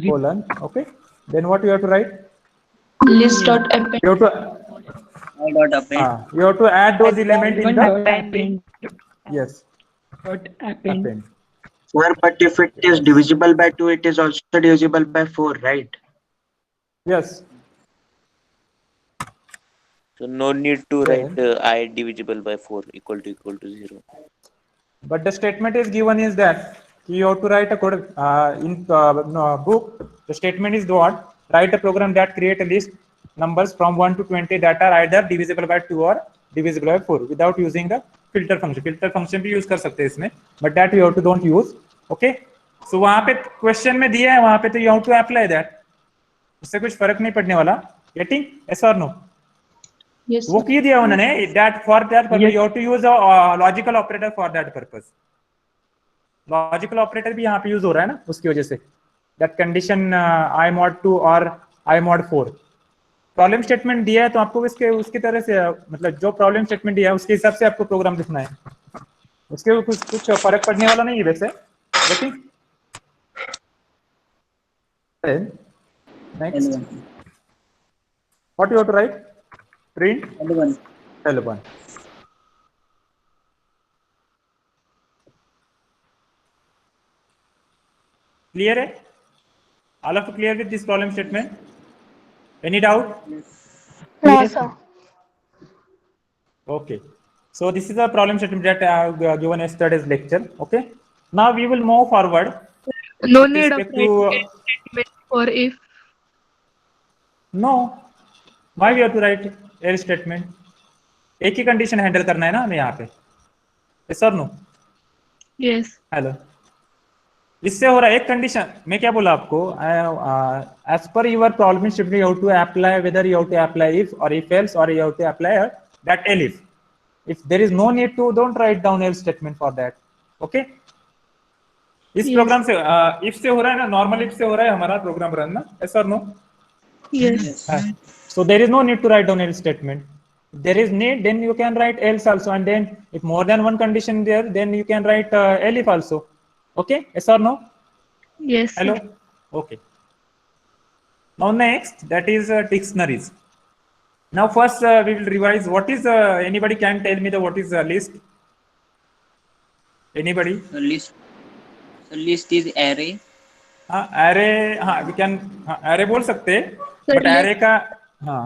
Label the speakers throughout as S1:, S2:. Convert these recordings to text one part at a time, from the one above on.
S1: colon. Okay. Then what you have to write?
S2: List dot append.
S1: You have to
S3: dot append.
S1: you have to add those elements in the
S2: Append.
S1: yes
S2: Dot append.
S1: append.
S3: Sir, but if it is divisible by 2, it is also divisible by 4, right?
S1: Yes.
S4: So no need to
S1: Then,
S4: write I divisible by 4 equal to 0.
S1: but the statement is given is that you have to write a code in no, book. The statement is what? Write a program that create a list numbers from 1 to 20 that are either divisible by 2 or divisible by 4 without using the filter function. Filter function भी use कर सकते हैं इसमें, but that you have to don't use. Okay? So वहाँ पे question में दिया है वहाँ पे तो you have to apply that. उससे कुछ फर्क नहीं पड़ने वाला. Getting? Yes or no?
S2: Yes.
S1: वो की दिया उन्होंने that for that purpose you have to use a logical operator for that purpose. Logical operator भी यहाँ पे यूज हो रहा है ना उसकी वजह say that condition I mod 2 और आई मॉड 4 प्रॉब्लम स्टेटमेंट दिया है तो आपको इसके उसकी तरह से मतलब जो प्रॉब्लम स्टेटमेंट दिया है उसके हिसाब से आपको प्रोग्राम लिखना है उसके कुछ फर्क पड़ने वाला नहीं है वैसे लेकिन next what you have to write print L1 Clear है? All of you clear with this problem statement? Any doubt?
S5: No, sir.
S1: Okay. So this is a problem statement that I have given yesterday's lecture. Okay. Now we will move forward.
S2: No
S1: with
S2: need of
S1: respect to
S2: writing statement for if.
S1: no. Why we have to write else statement? एक ही condition handle करना है ना हमें यहाँ पे. Yes or no?
S2: Yes.
S1: Hello. इससे हो रहा है एक कंडीशन मैं क्या बोला आपको as per your problem statement you have to apply whether you have to apply if और इफ एल्स और you have to apply that L if there is no need to don't write down else statement for that. Okay. इस programme से if से हो रहा है ना normal if से हो रहा है हमारा प्रोग्राम रन ना yes or no?
S2: Yes.
S1: So there is no need to write down else statement. If there is need then you can write else also and then if more than one condition there then you can write elif also. Okay, yes or no?
S2: Yes.
S1: Hello. Okay. Now next that is dictionaries. Now first we will revise what is anybody can tell me the what is list? Anybody?
S3: List is array.
S1: हाँ array हाँ we can array बोल सकते हैं
S2: Sir,
S1: but array का हाँ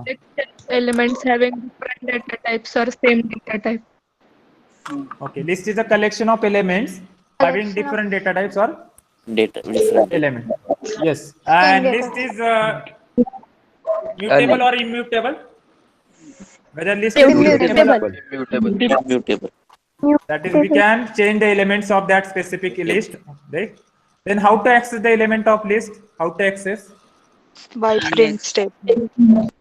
S2: Elements having different data types or same data type.
S1: okay list is a collection of elements having different data types or
S4: Data different.
S1: element. Yes, and
S5: data
S1: list is mutable or immutable. Whether list is
S5: Immutable.
S4: Immutable.
S1: that is we can change the elements of that specific list, right? Then how to access the element of list? How to access?
S5: By print statement.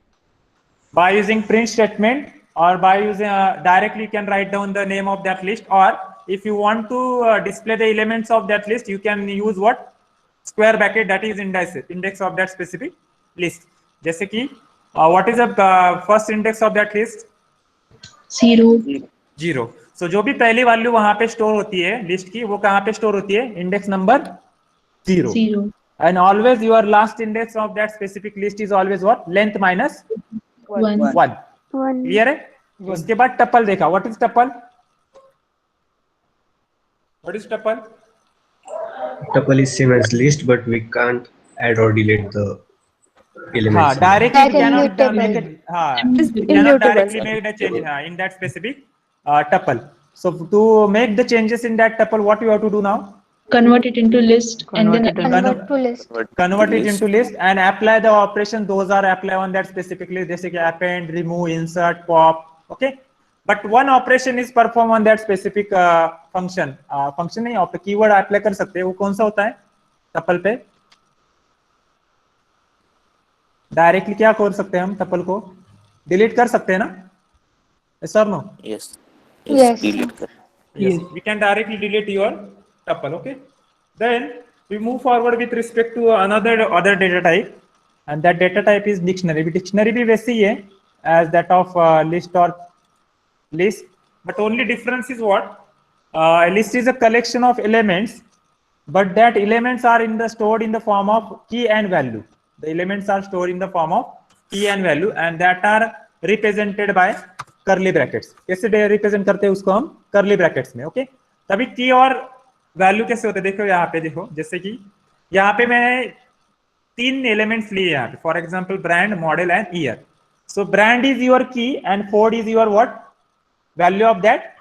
S1: By using print statement or by using directly you can write down the name of that list, or if you want to display the elements of that list you can use what square bracket that is index of that specific list. जैसे कि what is the first index of that list? 0. So जो भी पहली value वहां पे store होती है list की वो कहाँ पे स्टोर होती है index number 0. And always your last index of that specific list is always what length minus 1. Clear है? उसके बाद टपल देखा. What is tuple? What is tuple?
S6: Tuple is same as list, but we can't add or delete the elements.
S1: हाँ, directly
S5: Like
S1: cannot make
S5: immutable.
S1: it. हाँ,
S5: Immutable.
S1: cannot directly make the change in that specific tuple. So to make the changes in that tuple, what you have to do now?
S2: Convert it into list and then
S5: Convert to list.
S1: Convert it into list and apply the operation. Those are apply on that specific list. जैसे कि append, remove, insert, pop. Okay. But one operation is performed on that specific function. Function नहीं आप keyword apply कर सकते हैं. वो कौन सा होता है? tuple पे डायरेक्टली क्या कर सकते हैं हम टपल को डिलीट कर सकते हैं ना yes or no?
S4: Yes.
S5: Yes.
S4: Delete कर.
S1: Yes, we can directly delete your tuple. Okay, then we move forward with respect to other data type, and that data type is dictionary. Dictionary भी वैसे ही है as that of list or list, but only difference is what list is a collection of elements but that elements are stored in the form of key and value. The elements are stored in the form of key and value and that are represented by curly brackets. कैसे represent करते हैं उसको हम curly brackets में. Okay तभी key और value कैसे होते हैं देखो यहाँ पे देखो जैसे कि यहाँ पे मैं 3 elements लिए यहाँ पे for example brand, model and year. So brand is your key and Ford is your what? Value of that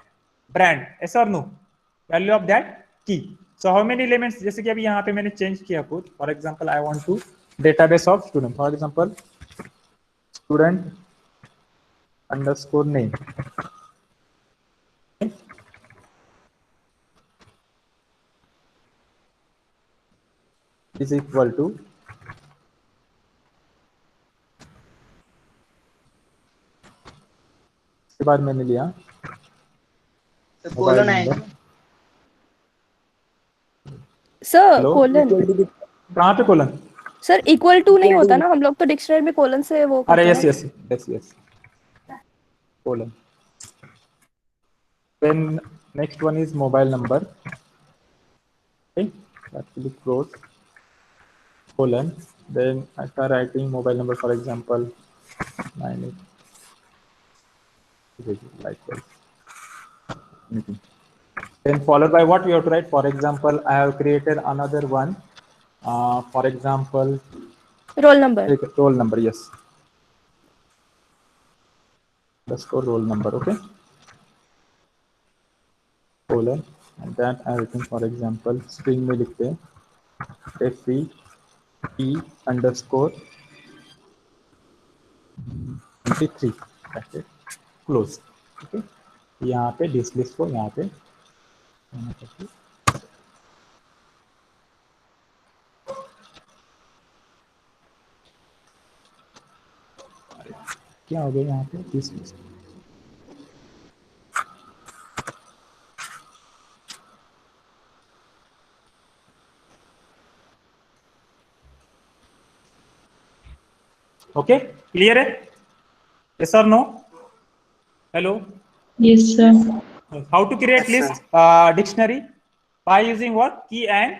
S1: brand. Yes or no? Value of that key. So how many elements जैसे कि अभी यहाँ पे मैंने change किया कुछ for example I want to database of student for example student underscore name is equal to इसके बाद मैंने लिया
S7: कोलन है
S2: सर कोलन
S1: कहाँ पे कोलन
S2: सर इक्वल टू नहीं होता ना हम लोग तो डिक्शनरी में कोलन से वो
S1: अरे
S2: करते
S1: यस
S2: हैं।
S1: Yes yes yes colon. Then next one is mobile number. Okay, actually close colon. Then I start writing mobile number, for example, 98. Likewise. Then followed by what we have to write. For example, I have created another one. For example,
S2: roll number
S1: roll number. Yes. Underscore roll number, okay, colon, and then I written for example string में लिखते हैं fe e underscore 23 bracket close, okay. यहाँ पे this list को यहाँ पे क्या हो गया यहाँ पे this list okay, clear है yes or no? Hello,
S2: yes sir
S1: how to create list dictionary by using what key and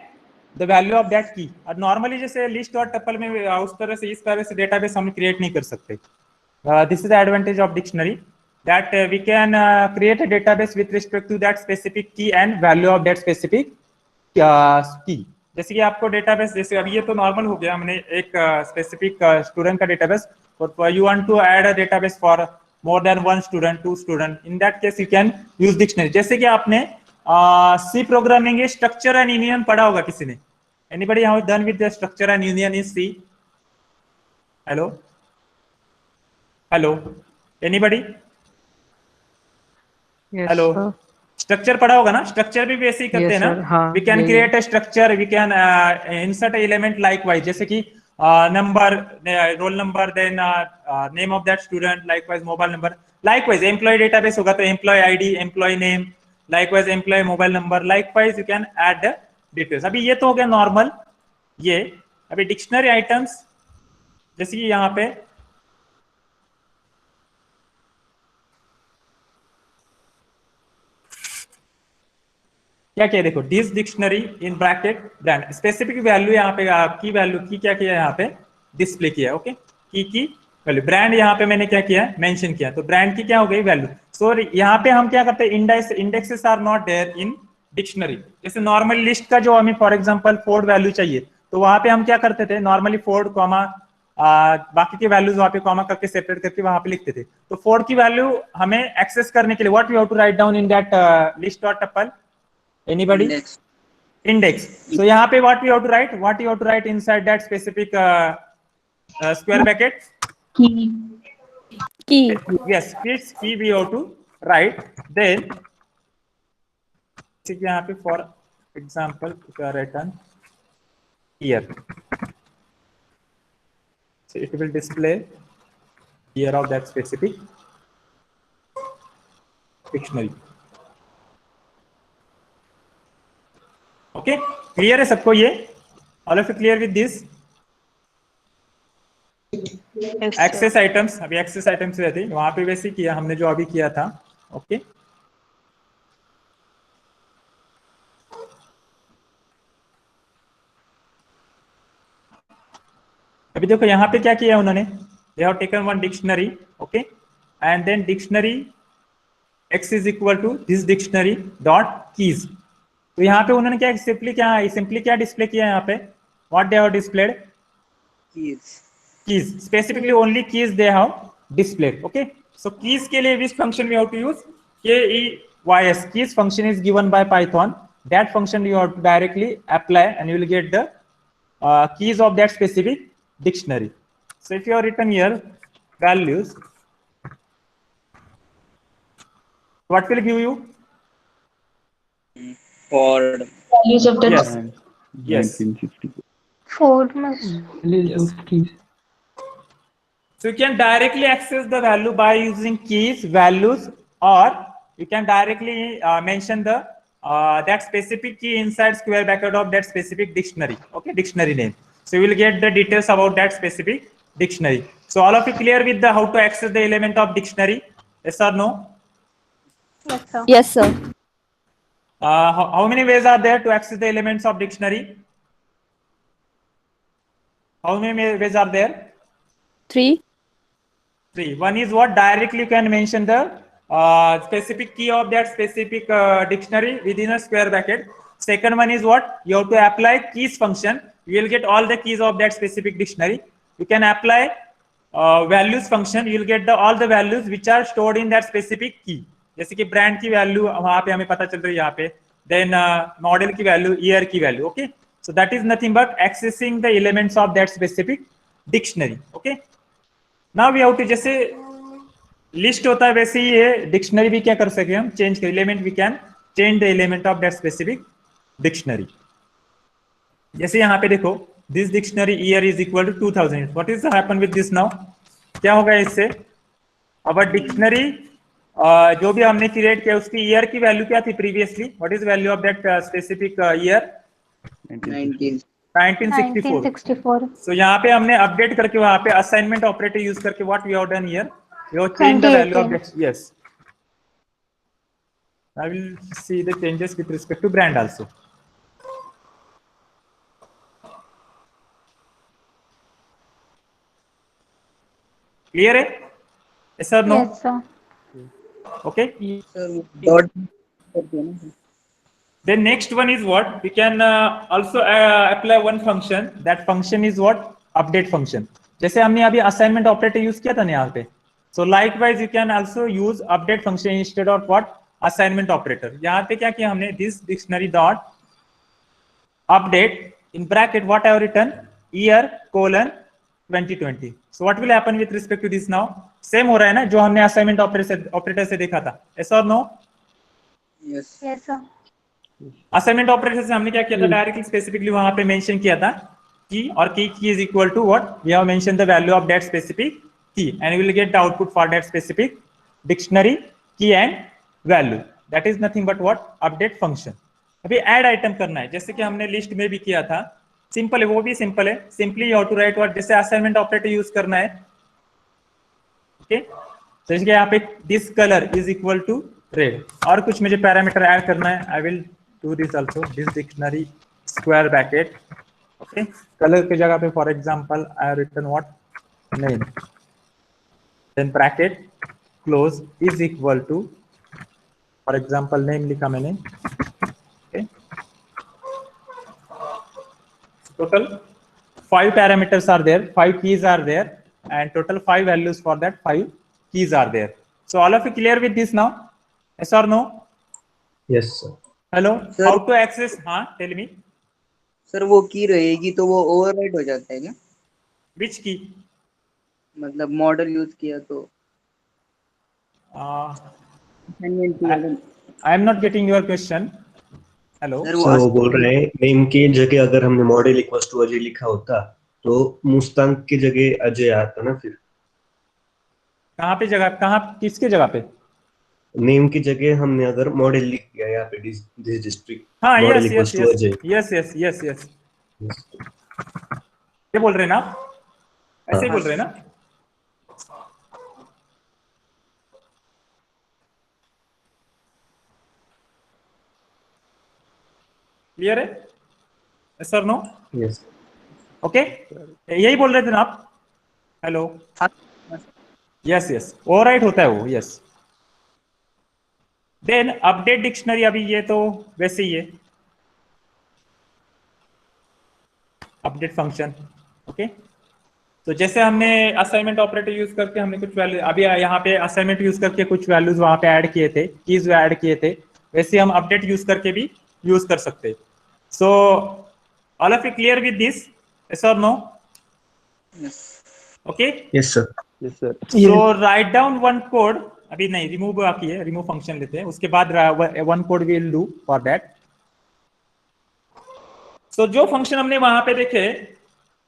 S1: the value of that key. और normally जैसे list और tuple में उस तरह से इस तरह से database हम create नहीं कर सकते. This is the advantage of dictionary that we can create a database with respect to that specific key and value of that specific key. जैसे कि आपको database जैसे अभी ये तो normal हो गया हमने एक specific student का database, but you want to add a database for more than one student, 2 student. In that case you can use dictionary. जैसे कि आपने C programming में structure and union पढ़ा होगा किसी ने. Anybody have done with the structure and union in C? Hello. Hello anybody hello structure पढ़ा होगा ना स्ट्रक्चर भी वैसे ही करते हैं ना we can create a structure we can insert element likewise जैसे कि number roll number then name of that student likewise mobile number likewise employee database होगा तो employee ID employee name likewise employee mobile number likewise you can add the details. अभी ये तो हो गया normal. ये अभी डिक्शनरी आइटम्स जैसे कि यहाँ पे क्या क्या देखो this dictionary in bracket brand specific value यहाँ पे की वैल्यू की क्या किया यहाँ पे डिस्प्ले किया. ओके की वैल्यू ब्रांड यहाँ पे मैंने क्या किया मेंशन किया तो ब्रांड की क्या हो गई वैल्यू. सो यहाँ पे हम क्या करते हैं indexes are not there in dictionary. जैसे नॉर्मल लिस्ट का जो हमें फॉर एग्जांपल फोर्ड वैल्यू चाहिए तो वहां पे हम क्या करते थे नॉर्मली फोर्ड कॉमा बाकी के वैल्यूज वहां पे कॉमा करके सेपरेट करके वहां पे लिखते थे. तो फोर्ड की वैल्यू हमें एक्सेस करने के लिए what we have to write down in that list dot tuple. Anybody? Index. So यहाँ पे what we have to write? What you have to write inside that specific square bracket?
S2: की
S1: Yes, this key we have to write. Then यहाँ पे for example if you are written here, so it will display here of that specific dictionary. Okay clear है सबको ये all of you clear with this access items. अभी access items रहते हैं वहां पे वैसे किया हमने जो अभी किया था. ओके अभी देखो यहाँ पे क्या किया उन्होंने, they have taken one dictionary, okay, and then dictionary x is equal to this dictionary dot keys. तो यहाँ पे उन्होंने क्या सिंपली क्या डिस्प्ले किया यहाँ पे, what they have displayed, keys, specifically only keys they have displayed, okay. So keys के लिए which function we have to use, keys, keys function is given by Python, that function you have to directly apply and you will get the keys of that specific dictionary. So if you have written here values, what will give you,
S7: For
S2: Values of the
S1: yes, yes,
S5: 4 must.
S1: yes. So you can directly access the value by using keys, values, or you can directly mention the that specific key inside square bracket of that specific dictionary, okay, dictionary name. So you will get the details about that specific dictionary. So all of you clear with the how to access the element of dictionary? Yes or no?
S5: Yes, sir.
S8: Yes, sir.
S1: How many ways are there to access the elements of dictionary? How many ways are there?
S8: 3.
S1: 3. One is what, directly you can mention the specific key of that specific dictionary within a square bracket. Second one is what, you have to apply keys function, you will get all the keys of that specific dictionary. You can apply values function, you will get all the values which are stored in that specific key. जैसे कि brand की value वहां पे हमें पता चल रही है यहाँ पे, देन मॉडल की वैल्यू, ईयर की value, okay. So that is nothing but accessing the elements of that specific dictionary, okay. Now we have to, जैसे लिस्ट होता है वैसे ही ये डिक्शनरी भी क्या कर सके हम, चेंज कर element, we can change the element of that specific dictionary. जैसे यहाँ पे देखो, this dictionary year is equal to 2000. What is happen with this now, क्या होगा इससे, अब डिक्शनरी जो भी हमने क्रिएट किया उसकी ईयर की वैल्यू क्या थी previously, what is value of that specific year, 1964. सो यहाँ पे हमने अपडेट करके वहां पे असाइनमेंट ऑपरेटर यूज करके what we have done here, we have change the value of that. Yes, I will see the changes with respect to brand also. Clear है, yes और no?
S5: Yes, sir.
S1: Okay.
S7: dot
S1: Then next one is what, we can also apply one function, that function is what, update function. जैसे हमने अभी assignment operator use किया था ना यहाँ पे, so likewise you can also use update function instead of what, assignment operator. यहाँ पे क्या किया हमने, this dictionary dot update in bracket what I have written, year colon 2020. So what will happen with respect to this now? Same हो रहा है ना जो हमने असाइनमेंट ऑपरेटर से देखा था, yes or no?
S7: yes
S5: Yes, sir.
S1: Assignment operator से हमने क्या किया था, डायरेक्टली स्पेसिफिकली वहां पे मेंशन किया था की, और key is equal to what, we have mention the value of that specific key and we will get the output for that specific dictionary key and value. That is nothing but what, update function. अभी add item करना है, जैसे कि हमने list में भी किया था, सिंपल है, वो भी सिंपल है, simply you have to write what, जैसे असाइनमेंट ऑपरेटर यूज करना है, ओके. तो इसके यहाँ पे this color is equal to red, और कुछ मुझे पैरामीटर ऐड करना है, I will do this also, this dictionary square bracket, okay. Color की जगह पे for example I have written what, name, then bracket close is equal to, for example name लिखा मैंने, okay. Total 5 parameters are there, 5 keys are there, and total 5 values for that 5 keys are there. So all of you clear with this now, yes or no?
S6: Yes, sir.
S1: Hello,
S7: Sir.
S1: how to access, हाँ tell me,
S7: sir वो की रहेगी तो वो overwrite हो जाता है क्या,
S1: which key?
S7: मतलब मॉडल यूज किया तो assignment की वाला-
S1: I am not getting your question. Hello,
S7: sir
S6: sir वो बोल रहे हैं नेम की जगह अगर हमने मॉडल इक्वल्स टू अजय लिखा होता तो मुस्तांक की जगह अजय आता ना, फिर
S1: कहाँ पे जगह, कहाँ किसके जगह पे,
S6: नेम की जगह हमने अगर मॉडल लिख दिया यहाँ पे दिस डिस्ट्रिक्ट
S1: हाँ,
S6: model
S1: yes
S6: equals
S1: yes
S6: to
S1: yes
S6: Ajay.
S1: yes yes yes yes, ये बोल रहे हैं ना, ऐसे ही बोल रहे हैं ना. क्लियर है, yes or no?
S6: Yes.
S1: Okay, यही बोल रहे थे ना आप? हेलो, यस यस, ओवरराइट होता है वो, यस। देन अपडेट डिक्शनरी, अभी ये तो वैसे ही है, अपडेट फंक्शन। ओके, तो जैसे हमने असाइनमेंट ऑपरेटर यूज करके हमने कुछ वैल्यू, अभी यहाँ पे असाइनमेंट यूज करके कुछ वैल्यूज वहां पे ऐड किए थे, कीज ऐड किए थे, वैसे हम अपडेट यूज करके भी यूज कर सकते हैं। So all of you clear with this, yes और नो? Okay,
S6: Yes, sir.
S1: सो राइट डाउन वन कोड, अभी नहीं, रिमूव बाकी है, रिमूव फंक्शन लेते हैं, उसके बाद one code will do for that. So जो फंक्शन हमने वहां पे देखे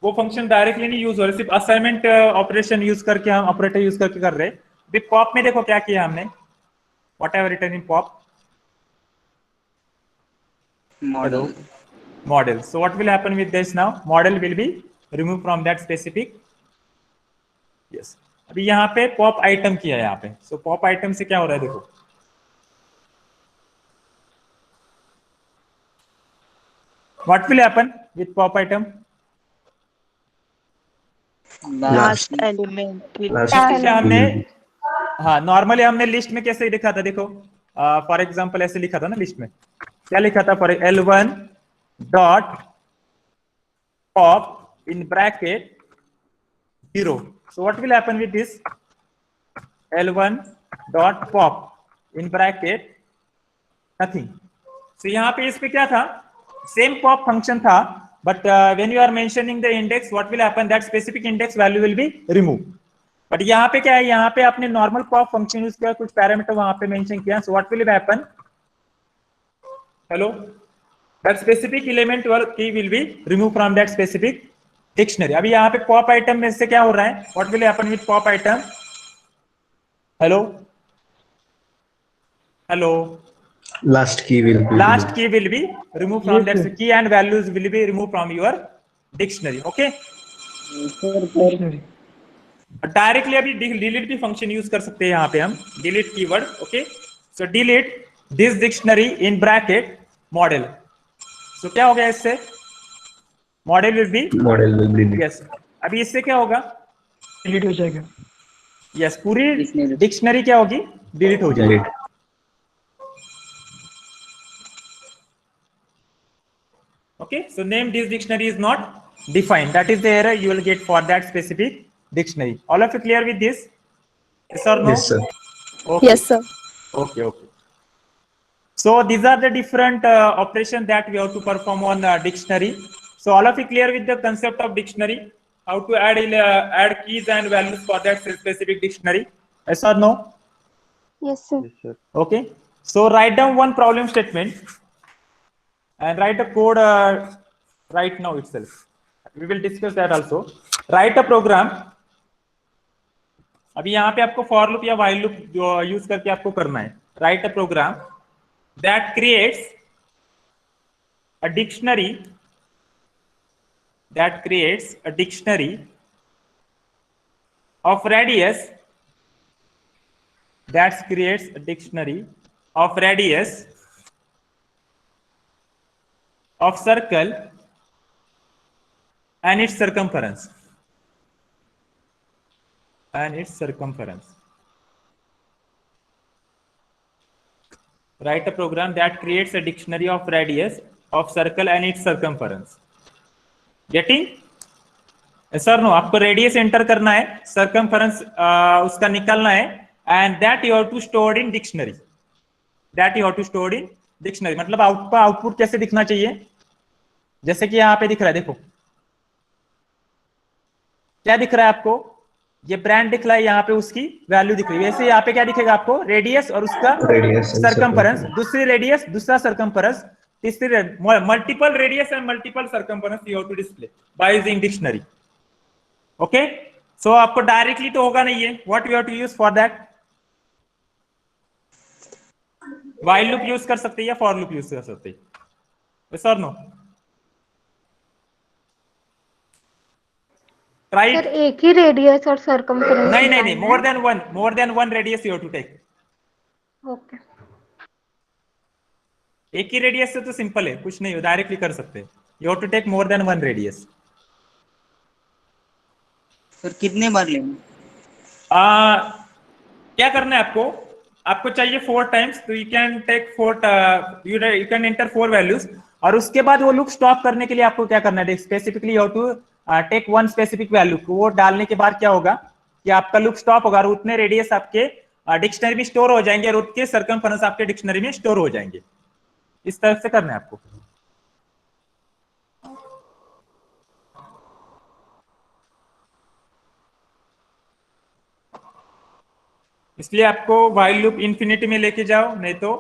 S1: वो फंक्शन डायरेक्टली नहीं यूज हो रहे, सिर्फ असाइनमेंट ऑपरेशन यूज करके हम ऑपरेटर यूज करके कर रहे। अभी पॉप में देखो क्या किया हमने, whatever written in pop
S7: model
S1: model. So what will happen with this now? Model will be removed from that specific. Yes. अभी यहाँ पे पॉप आइटम किया है यहाँ पे, सो पॉप आइटम से क्या हो रहा है देखो, what will happen with pop item?
S7: Last
S5: element will
S6: Last
S1: क्या हमने,
S6: will be-
S1: हाँ नॉर्मली हमने लिस्ट में कैसे लिखा था देखो, फॉर एग्जांपल ऐसे लिखा था ना लिस्ट में, क्या लिखा था, for L1 dot pop in bracket 0. So what will happen with this? L1 dot pop in bracket nothing. So यहाँ पे इस पे क्या था, सेम पॉप फंक्शन था, but when you are mentioning the index, what will happen, that specific index value will be removed. But यहाँ पे क्या है, यहाँ पे आपने नॉर्मल पॉप फंक्शन यूज किया, कुछ पैरामीटर वहां पे मेंशन किया, so what will happen? Hello, that specific element key will be removed from that specific dictionary. अभी यहाँ पे पॉप आइटम में से क्या हो रहा है, what will happen with pop item? Hello, hello,
S6: Last key will be
S1: last
S6: removed.
S1: key will be removed from that, key and values will be removed from your dictionary. Okay, directly अभी delete भी function use कर सकते हैं यहाँ पे हम, delete keyword. Okay, so delete this dictionary in bracket model. So क्या हो गया इससे, model will be,
S6: Model will be deleted.
S1: Yes, अभी इससे क्या होगा,
S8: डिलीट हो जाएगा।
S1: यस, पूरी
S7: Dictionary.
S1: डिक्शनरी क्या होगी, डिलीट हो जाएगी।
S6: Delete.
S1: Okay, so name this dictionary is not defined, that is the error you will get for that specific dictionary. All of you clear with this, yes or no?
S6: Yes, sir.
S1: Okay.
S2: Yes, sir.
S1: Okay, okay. So these are the different operations that we have to perform on dictionary. So all of you clear with the concept of dictionary, how to add keys and values for that specific dictionary, yes or no?
S5: Yes, sir.
S1: Okay, so write down one problem statement and write a code right now itself. We will discuss that also. Write a program. अभी यहाँ पे आपको for loop या while loop use करके आपको करना है। Write a program that creates a dictionary, that creates a dictionary of radius, that creates a dictionary of radius of circle and its circumference, write a program that creates a dictionary of radius of circle and its circumference. Getting, sir no, आपको radius enter करना है, circumference उसका निकालना है, and that you have to store in dictionary, मतलब output कैसे दिखना चाहिए, जैसे कि यहाँ पे दिख रहा है, देखो क्या दिख रहा है आपको, ये ब्रांड दिख रहा है, यहाँ पे उसकी वैल्यू दिख रही है, वैसे यहाँ पे क्या दिखेगा आपको, रेडियस और उसका
S6: Radius and
S1: सर्कमफरेंस,
S6: circumference.
S1: दूसरी रेडियस दूसरा सर्कमफरेंस, तीसरी multiple radius and multiple circumference you have to display by using dictionary. Okay, so आपको डायरेक्टली तो होगा नहीं है, what you have to use for that, while loop use कर सकते हैं या फॉर लूप यूज कर सकते हैं, यस और नो? राइट,
S5: सर एक ही रेडियस और सर्कमफरेंस
S1: नहीं, more than one radius you have to take.
S5: Okay,
S1: एक ही रेडियस से तो सिंपल है, कुछ नहीं हो, डायरेक्टली कर सकते हैं, you have to take more than one radius.
S7: Sir कितने बार लेंगे?
S1: क्या करना है आपको? आपको चाहिए 4 टाइम्स, तो you can take 4, you can enter 4 values, और उसके बाद वो लूप स्टॉप करने के लिए आपको क्या करना है? Specifically you have to take one specific value. वो डालने के बाद क्या होगा कि आपका लूप स्टॉप होगा और उतने रेडियस आपके डिक्शनरी में स्टोर हो जाएंगे और उतने सर्कमफरेंस आपके डिक्शनरी में स्टोर हो जाएंगे। इस तरह से करना है आपको। इसलिए आपको व्हाइल लूप इन्फिनिटी में लेके जाओ, नहीं तो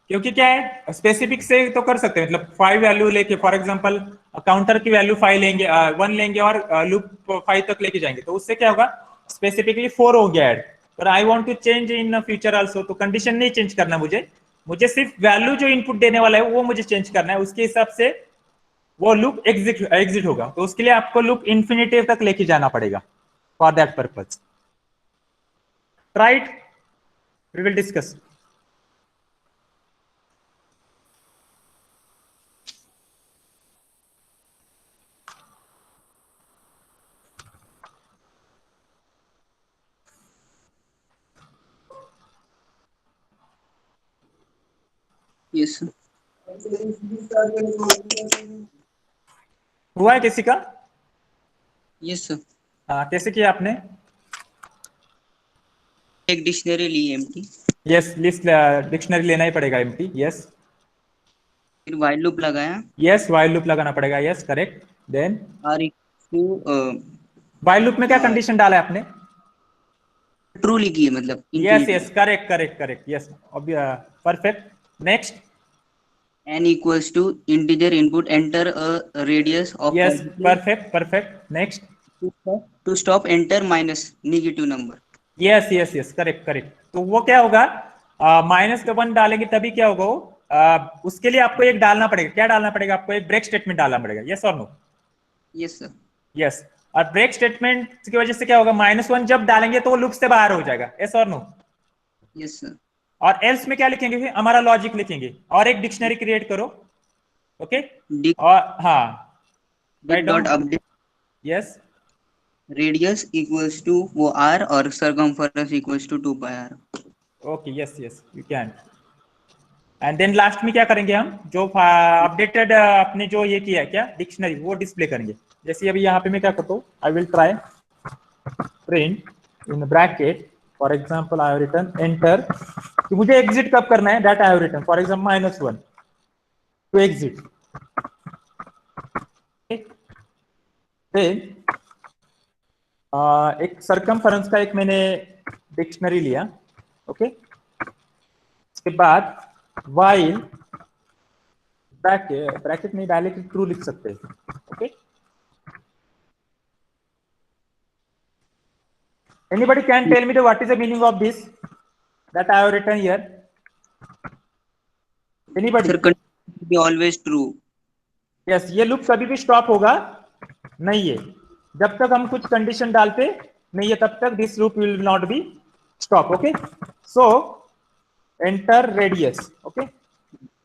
S1: क्योंकि क्या है स्पेसिफिक से तो कर सकते हैं, मतलब 5 वैल्यू लेके, फॉर एग्जांपल काउंटर की वैल्यू 5 लेंगे, 1 लेंगे और लूप 5 तक लेके जाएंगे, तो उससे क्या होगा स्पेसिफिकली 4 हो गया ऐड। पर I want to change in future also, तो कंडीशन नहीं चेंज करना मुझे सिर्फ वैल्यू जो इनपुट देने वाला है वो मुझे चेंज करना है, उसके हिसाब से वो लूप एग्जिट होगा। तो उसके लिए आपको लूप इन्फिनिटी तक लेके जाना पड़ेगा for that purpose. Right, we will discuss.
S7: Yes sir.
S1: हुआ है किसी का?
S7: Yes sir.
S1: कैसे किया आपने?
S7: एक डिक्शनरी ली एम्प्टी।
S1: यस, लिस्ट डिक्शनरी लेना ही पड़ेगा एम्प्टी। यस,
S7: फिर व्हाइल लूप लगाया।
S1: यस, व्हाइल लूप लगाना पड़ेगा। Yes, correct. Then
S7: are two
S1: while loop में क्या कंडीशन डाला है आपने?
S7: ट्रू लिखी है, मतलब
S1: yes, yes, correct, correct, correct. Yes, perfect. Next,
S7: n equals to integer input, enter a radius of
S1: yes, perfect, perfect. Next,
S7: to stop enter minus negative number।
S1: Yes, yes, yes, correct, correct. तो वो क्या होगा, -1 डालेंगे तभी क्या होगा वो, उसके लिए आपको एक डालना पड़ेगा। क्या डालना पड़ेगा आपको? एक ब्रेक स्टेटमेंट डालना पड़ेगा। यस और नो?
S7: Yes sir.
S1: यस, और ब्रेक स्टेटमेंट की वजह से क्या होगा, -1 जब डालेंगे तो वो लूप से बाहर हो जाएगा। यस और नो?
S7: Yes sir.
S1: और एल्स में क्या लिखेंगे? फिर हमारा लॉजिक लिखेंगे और एक डिक्शनरी क्रिएट करो। ओके, और हाँ,
S7: dot update
S1: yes,
S7: radius equals to वो r और circumference equals to 2 pi r।
S1: Okay, yes, yes, you can. And then last में क्या करेंगे हम, जो अपडेटेड आपने जो ये किया है क्या डिक्शनरी, वो डिस्प्ले करेंगे। जैसे अभी यहाँ पे मैं क्या करता हूँ, I will try print in bracket, for example I have written enter, कि मुझे एग्जिट कब करना है, that I have written for example -1 to exit. Then एक सरकमफरेंस का एक मैंने डिक्शनरी लिया। ओके, इसके बाद व्हाइल ब्रैकेट में डायरेक्टली ट्रू लिख सकते हैं। Okay, anybody can tell me the what is the meaning of this that I have written here? Anybody?
S7: Sir condition be always true.
S1: Yes, ये लूप कभी भी स्टॉप होगा नहीं है जब तक हम कुछ कंडीशन डालते नहीं है, तब तक this loop will not be stop. Okay, so enter radius. Okay,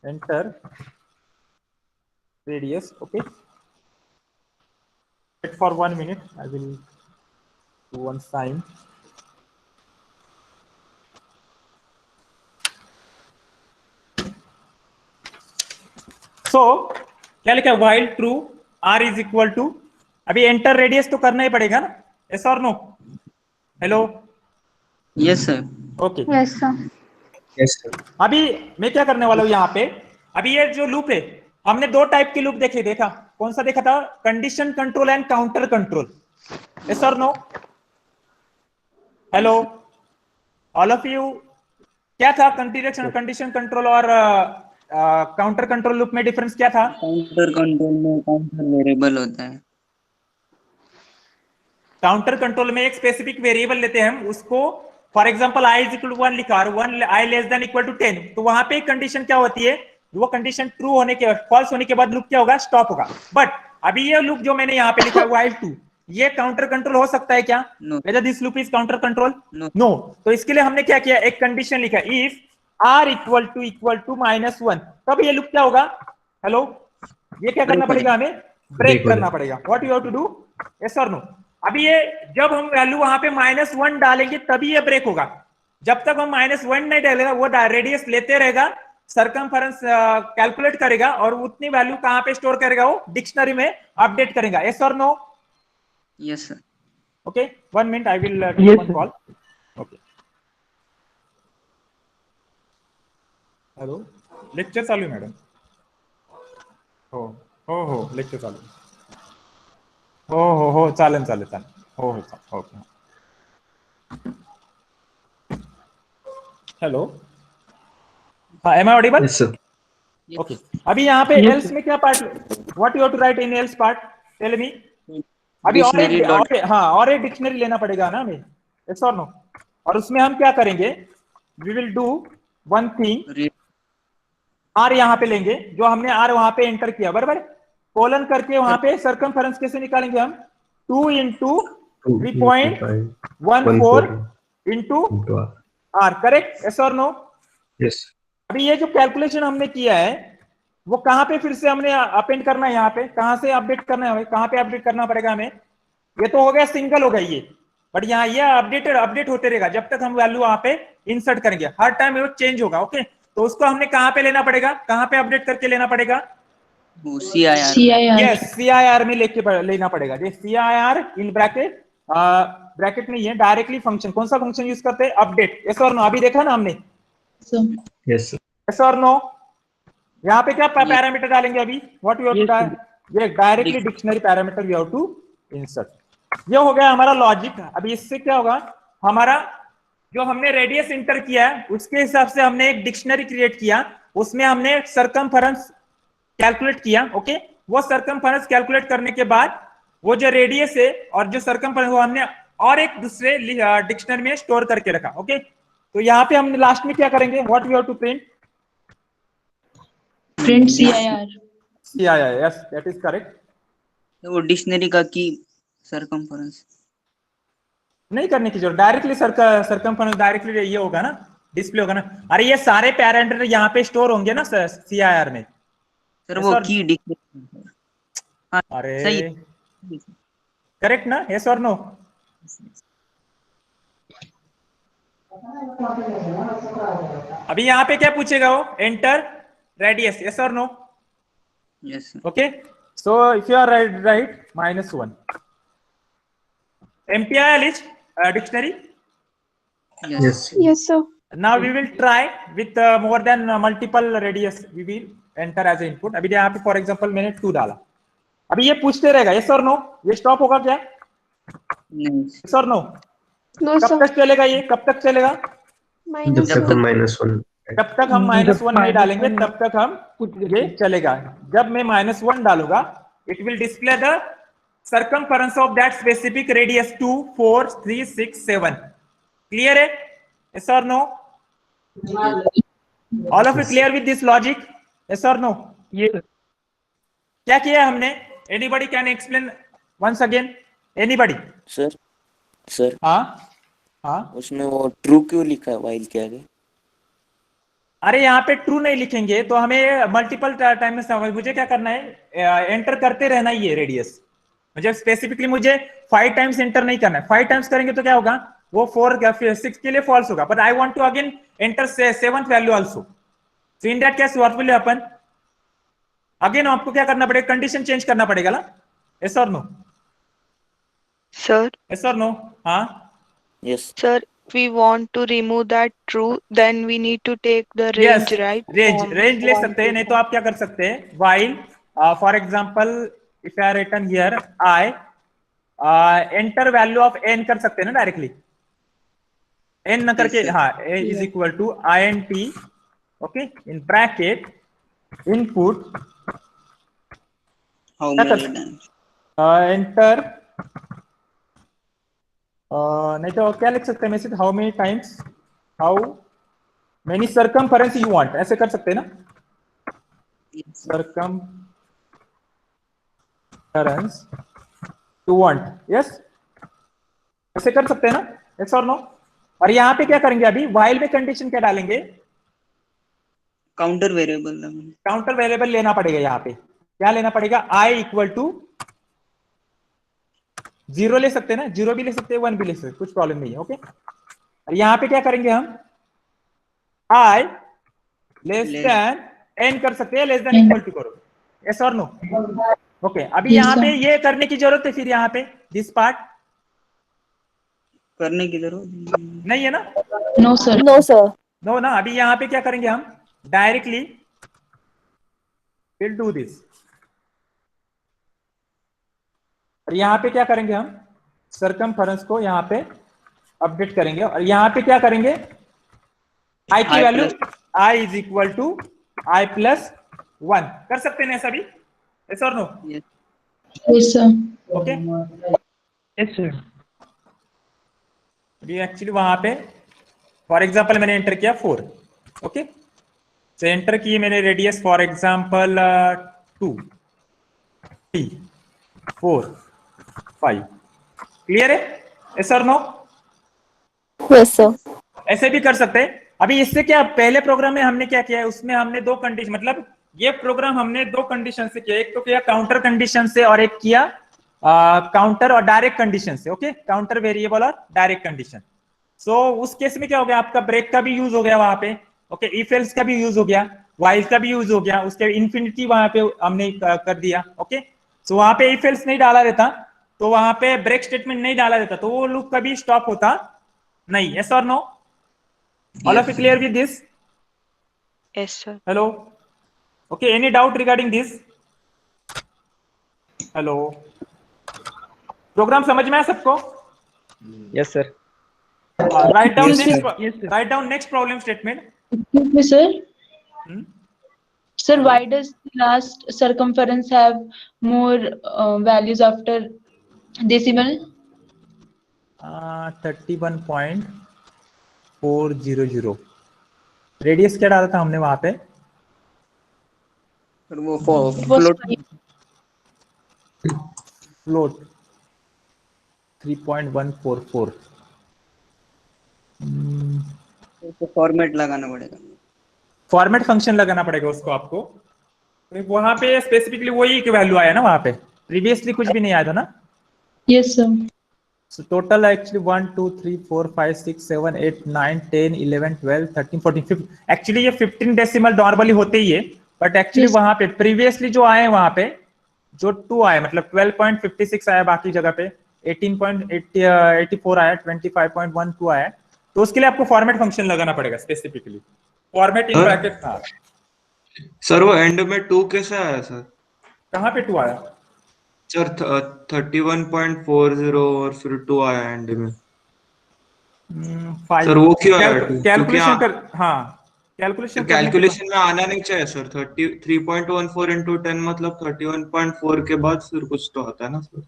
S1: enter radius. Okay, wait for 1 minute, I will do one sign. So क्या लिखा है, while true r is equal to, अभी एंटर रेडियस तो करना ही पड़ेगा ना, yes और no? Hello,
S7: yes sir.
S1: Okay,
S5: yes sir.
S6: Yes sir.
S1: अभी मैं क्या करने वाला हूं यहाँ पे, अभी ये जो लूप है, हमने 2 टाइप के लूप देखा, कौन सा देखा था? Condition control and counter control. Yes और no? Hello all of you, क्या था कंडीशन कंट्रोल और काउंटर कंट्रोल लूप में डिफरेंस क्या था?
S7: काउंटर कंट्रोल में काउंटर वेरिएबल होता है।
S1: काउंटर कंट्रोल में एक स्पेसिफिक वेरिएबल लेते हैं हम, उसको for example i is equal to 1 लिखा और 1 i less than equal to 10, तो वहां पे कंडीशन क्या होती है, वो कंडीशन ट्रू होने के फॉल्स होने के बाद लूप क्या होगा, स्टॉप होगा। बट अभी ये लूप जो मैंने यहाँ पे लिखा है व्हाइल टू, ये काउंटर कंट्रोल हो सकता है क्या? Whether this loop is counter control? No. तो इसके लिए हमने क्या किया, एक कंडीशन लिखा, इफ r इक्वल टू -1, तब ये लूप क्या होगा? हेलो, ये क्या करना पड़ेगा हमें? ब्रेक करना पड़ेगा। What you have to do? Yes और नो? अभी ये जब हम वैल्यू वहां पे -1 डालेंगे तभी ये ब्रेक होगा। जब तक हम -1 नहीं डालेगा वो रेडियस लेते रहेगा, सरकमफेरेंस कैलकुलेट करेगा और उतनी वैल्यू कहां पे स्टोर करेगा, वो डिक्शनरी में अपडेट करेगा। यस और no?
S7: Yes, sir.
S1: Okay, 1 minute, I will take one call. Okay, hello, lecture चालू आहे मॅडम? हो लेक्चर चालू आहे. हो चालेल हो ओके. हेलो, हाँ, am I audible?
S6: Yes, sir.
S1: Okay, अभी यहाँ पे एल्स में क्या part, what you have to write in else part, tell me. अभी
S7: Dictionary dot.
S1: और एक डिक्शनरी लेना पड़ेगा ना हमें, यस और नो? और उसमें हम क्या करेंगे, we will do one thing,
S7: Read.
S1: R यहाँ पे लेंगे, जो हमने आर वहां पे एंटर किया बराबर, कोलन करके वहां पे सरकमफेरेंस कैसे निकालेंगे हम, 2 into 3.14 into
S6: Into R.
S1: R, correct, yes और नो?
S6: Yes.
S1: अभी ये जो कैलकुलेशन हमने किया है वो कहां पे फिर से हमने अपेंड करना है, यहाँ पे कहां से अपडेट करना है हमें, कहां पे अपडेट करना पड़ेगा हमें? ये तो हो गया सिंगल हो गया ये, बट यहाँ ये अपडेट होते रहेगा जब तक हम वैल्यू वहां पे इंसर्ट करेंगे, हर टाइम वो चेंज होगा। ओके, तो उसको हमने कहां पे लेना पड़ेगा, कहां पे अपडेट करके लेना पड़ेगा?
S7: वो CIR.
S1: यस, CIR में लेना पड़ेगा। CIR इन ब्रैकेट नहीं है, डायरेक्टली फंक्शन, कौन सा फंक्शन यूज करते हैं, अपडेट, यस और नो? अभी देखा ना हमने,
S6: Yes, sir.
S1: यस और नो? यहाँ पे क्या पैरामीटर डालेंगे अभी, व्हाट यू हैव टू, ये directly dictionary parameter you have to insert. ये हो गया हमारा लॉजिक। अभी इससे क्या होगा, हमारा जो हमने रेडियस इंटर किया है उसके हिसाब से हमने एक डिक्शनरी क्रिएट किया, उसमें हमने सरकमफेरेंस कैलकुलेट किया। ओके, वो सरकमफेरेंस कैलकुलेट करने के बाद वो जो रेडियस है और जो सरकमफेरेंस, वो हमने और एक दूसरे डिक्शनरी में स्टोर करके रखा। ओके, तो यहाँ पे हमने लास्ट में क्या करेंगे, what we have to print,
S2: CIR.
S1: Yes, that is correct.
S7: वो डिक्शनरी का की सरकमफेरेंस
S1: नहीं करने की जरूरत, डायरेक्टली सरकमफेरेंस डायरेक्टली ये होगा ना, डिस्प्ले होगा ना। अरे ये सारे पैरामीटर यहाँ पे स्टोर होंगे ना CIR में।
S7: सर, वो की डिक्शनरी।
S1: अरे
S7: सही,
S1: करेक्ट ना, यस और नो? अभी यहाँ पे क्या पूछेगा वो, एंटर रेडियस, यस और no?
S7: yes sir.
S1: Okay, so if you are right -1 MPIL is dictionary.
S6: Yes.
S5: Yes, sir.
S1: Now we will try with more than multiple radius, we will enter as input. अभी यहाँ पे for example मैंने 2 डाला, अभी ये पूछते रहेगा yes और नो, ये स्टॉप होगा क्या,
S7: नहीं,
S1: यस और नो?
S5: No,
S1: कब
S5: sir.
S1: तक चलेगा ये, कब तक चलेगा?
S6: जब तक हम
S5: -1.
S6: -1.
S1: जब तक हम -1 नहीं डालेंगे तब तक हम ये चलेगा। जब मैं -1 डालूंगा, it will display the circumference of that specific radius 2, 4, 3, 6, 7. Clear है, yes or no? All of you clear with this logic, yes or no?
S8: Yes.
S1: क्या किया हमने, anybody can explain once again, anybody?
S4: Sir
S1: हाँ,
S4: उसमें वो true क्यों लिखा है while के आगे?
S1: अरे यहाँ पे ट्रू नहीं लिखेंगे तो हमें मल्टीपल टाइम में मुझे क्या करना है, एंटर करते रहना ही है रेडियस, मुझे स्पेसिफिकली मुझे 5 टाइम्स एंटर नहीं करना है। 5 टाइम्स करेंगे तो क्या होगा, वो 4 6 के लिए फॉल्स होगा, but I want to again enter 7th value also. So in that case what will happen, again आपको क्या करना पड़ेगा, कंडीशन चेंज करना पड़ेगा ना, यस और नो?
S2: Sir,
S1: यस और नो? हाँ,
S4: Yes.
S2: sir, if we want to remove that true, then we need to take the
S1: yes,
S2: range, right?
S1: Range ले सकते हैं, नहीं तो आप क्या कर सकते हैं, while for example if I written here I enter value of n कर सकते हैं ना डायरेक्टली, n न करके, हाँ, a is equal to int, okay, in bracket input
S7: how
S1: क्या
S7: many
S1: कर,
S7: times?
S1: enter नहीं तो क्या लिख सकते हैं message, how many times, how many circumference you want, ऐसे कर सकते हैं ना, सरकमफेरेंस यू वांट, यस, ऐसे कर सकते हैं ना, यस और नो? और यहाँ पे क्या करेंगे, अभी while में कंडीशन क्या डालेंगे,
S7: काउंटर वेरिएबल
S1: काउंटर वेरिएबल लेना पड़ेगा। यहाँ पे क्या लेना पड़ेगा, i इक्वल टू जीरो ले सकते हैं ना, जीरो भी ले सकते हैं, 1 भी ले सकते हैं, कुछ प्रॉब्लम नहीं है। ओके, और यहाँ पे क्या करेंगे हम, आई लेस देन एन कर सकते हैं, लेस देन इक्वल टू करो, यस और नो। ओके, अभी यहाँ पे ये करने की जरूरत है फिर यहाँ पे दिस पार्ट
S7: करने की जरूरत
S1: नहीं है ना,
S8: नो सर।
S1: नो ना। अभी यहाँ पे क्या करेंगे हम, डायरेक्टली विल डू दिस, और यहाँ पे क्या करेंगे हम, सरकमफेरेंस को यहाँ पे अपडेट करेंगे, और यहाँ पे क्या करेंगे, आई की value I is equal to I plus 1 कर सकते हैं ऐसा भी, यस और no.
S8: Yes sir.
S1: Okay,
S9: yes sir.
S1: अभी एक्चुअली वहां पे फॉर एग्जांपल मैंने एंटर किया 4, ओके, तो एंटर किए मैंने रेडियस फॉर एग्जांपल 2 3 4 5, क्लियर है, यस और नो।
S5: Yes sir.
S1: ऐसे भी कर सकते हैं। अभी इससे क्या, पहले प्रोग्राम में हमने क्या किया है, उसमें हमने दो कंडीशन, मतलब ये प्रोग्राम हमने दो कंडीशन से किया, एक तो किया काउंटर कंडीशन से और एक किया काउंटर और डायरेक्ट कंडीशन से। ओके, काउंटर वेरिएबल और डायरेक्ट कंडीशन। सो उस केस में क्या हो गया, आपका ब्रेक का भी यूज हो गया वहां पे, ओके, इफ एल्स का भी यूज हो गया, व्हाइल का भी यूज हो गया, उसके इन्फिनिटी वहां पे हमने कर दिया। ओके, सो वहां पे इफ एल्स नहीं डाला रहता, तो वहां पे ब्रेक स्टेटमेंट नहीं डाला रहता, तो वो लूप कभी स्टॉप होता नहीं, यस और no. All of you clear with this?
S2: Yes, sir.
S1: Hello. Okay. Any doubt regarding this? Hello. Program समझ में आया सबको?
S9: Yes sir.
S1: Write down
S8: Yes,
S1: next.
S9: Yes, sir.
S1: Write down next problem statement.
S8: Excuse me, sir.
S1: Hmm?
S8: Sir, why does the last circumference have more values after decimal?
S1: 31.400. Radius क्या डाला था हमने वहां पे?
S7: वो
S8: It was
S7: float
S1: float 3.144.
S7: Format लगाना पड़ेगा।
S1: Format function लगाना पड़ेगा उसको आपको, तो वहां पे स्पेसिफिकली वही की वैल्यू आया ना, वहां पे प्रीवियसली कुछ भी नहीं आया था ना।
S8: Yes, sir.
S1: So total actually 1 2 3 4 5 6 7 8 9 10 11 12 13 14 15, actually ये 15 डेसिमल नॉर्मली होते ही है, बट एक्चुअली
S8: Yes.
S1: वहां पे प्रीवियसली जो आए वहां पे जो 2 आए, मतलब 12.56 आया, बाकी जगह पे 18.84 आया, 25.12 आया, तो उसके लिए आपको फॉर्मेट फंक्शन लगाना पड़ेगा स्पेसिफिकली, फॉर्मेट इन ब्रैकेट। हाँ
S10: सर, वो एंड में 2 कैसे आया सर?
S1: कहाँ पे 2 आया
S10: सर 31.40 और फिर 2 आया एंड में। सर वो क्यों आया 2?
S1: कैलकुलेशन कर, हाँ कैलकुलेशन
S10: कैलकुलेशन में आना नहीं चाहिए सर। 33.14 into 10 मतलब 31.4 के बाद फिर कुछ तो आता है ना सर।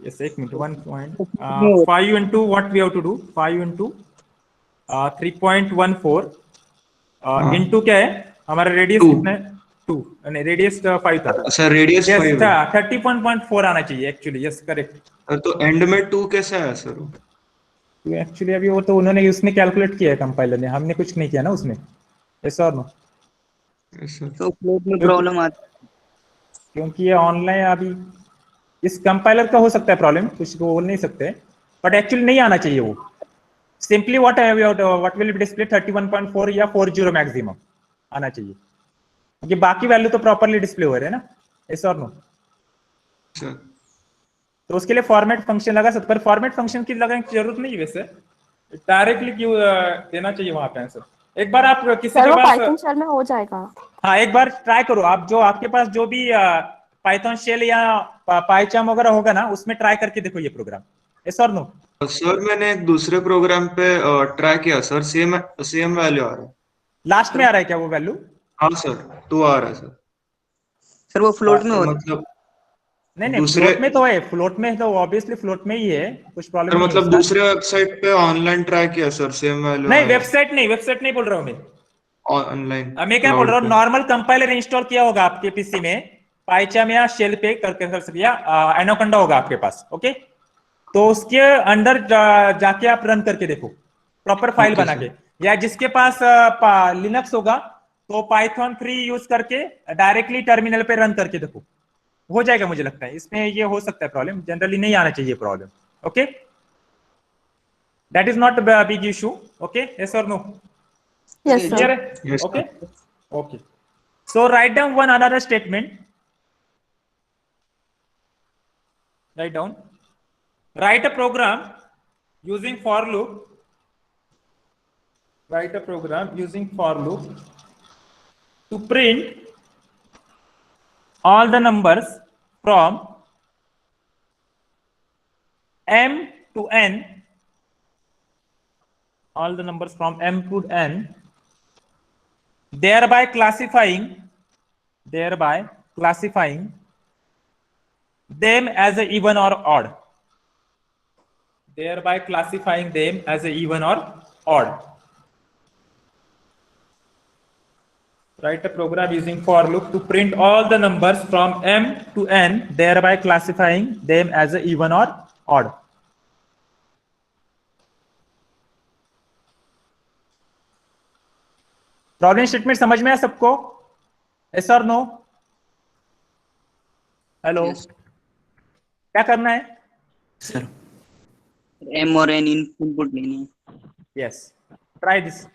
S1: यस, एक minute, 1.5 into what we have to do, 5 into 3.14 into क्या है हमारा रेडियस, कितना है 2, रेडियस 5 था
S10: सर, रेडियस 5
S1: था, 30.4 आना चाहिए एक्चुअली, यस करेक्ट।
S10: सर तो एंड में 2 कैसे आया सर?
S1: एक्चुअली अभी वो तो उन्होंने उसने कैलकुलेट किया है कंपाइलर ने, हमने कुछ नहीं किया ना उसमें, यस और नो।
S7: तो फ्लोट में प्रॉब्लम आती है
S1: क्योंकि ये ऑनलाइन अभी इस कंपाइलर का हो सकता है प्रॉब्लम, कुछ को बोल नहीं सकते, बट एक्चुअली नहीं आना चाहिए वो। Simply what will be display 31.4 या 40 मैक्सिमम आना चाहिए, क्योंकि बाकी वैल्यू तो प्रॉपर्ली डिस्प्ले हो रहे हैं ना, यस और नो। तो उसके लिए फॉर्मेट फंक्शन लगा सकते, पर फॉर्मेट फंक्शन की लगाने की जरूरत नहीं है वैसे, डायरेक्टली क्यों देना चाहिए वहां पे आंसर। एक बार आप किसी के पास
S5: पाइथन शेल में हो जाएगा।
S1: हाँ एक बार ट्राई करो आप, जो आपके पास जो भी पाइथन शेल या पाइचाम वगैरह होगा ना, उसमें ट्राई करके देखो ये प्रोग्राम, यस और नो।
S10: सर मैंने एक दूसरे प्रोग्राम पे ट्राई किया सर, सेम वैल्यू आ रहा है।
S1: लास्ट में आ रहा है क्या वो वैल्यू?
S10: हाँ सर, 2 आ रहा है सर।
S7: सर वो फ्लोट में होता है।
S10: मतलब
S1: नहीं फ्लोट में तो है, फ्लोट में तो ऑब्वियसली फ्लोट में ही है, कुछ प्रॉब्लम नहीं है
S10: मतलब
S1: उसका।
S10: दूसरे वेबसाइट पे ऑनलाइन ट्राई किया सर, सेम वैल्यू
S1: नहीं वेबसाइट नहीं बोल रहा हूँ मैं,
S10: ऑनलाइन।
S1: मैं क्या बोल रहा हूँ, नॉर्मल कंपाइलर इंस्टॉल किया होगा आपके पीसी में, पाइचाम या शेल पे कर सकते, या एनाकोंडा होगा आपके पास, ओके, तो उसके अंदर जाके आप रन करके देखो प्रॉपर फाइल बना के, या जिसके पास लिनक्स होगा तो पाइथन 3 यूज करके डायरेक्टली टर्मिनल पे रन करके देखो, हो जाएगा। मुझे लगता है इसमें ये हो सकता है प्रॉब्लम, जनरली नहीं आना चाहिए problem, Okay, that is not a big issue. Okay, yes or no?
S5: Yes, sir.
S1: Clear?
S10: Yes,
S1: Okay. Okay. So write down one another statement. Write down. Write a program using for loop. Write a program using for loop to print all the numbers from m to n. All the numbers from m to n, thereby classifying them as a even or odd. Thereby classifying them as a even or odd. Write a program using for loop to print all the numbers from m to n, thereby classifying them as a even or odd. Problem statement समझ में है सबको? Yes और no? Hello,
S7: Yes.
S1: क्या करना है?
S4: Sir
S7: M और N input लेनी है.
S1: Yes, try this.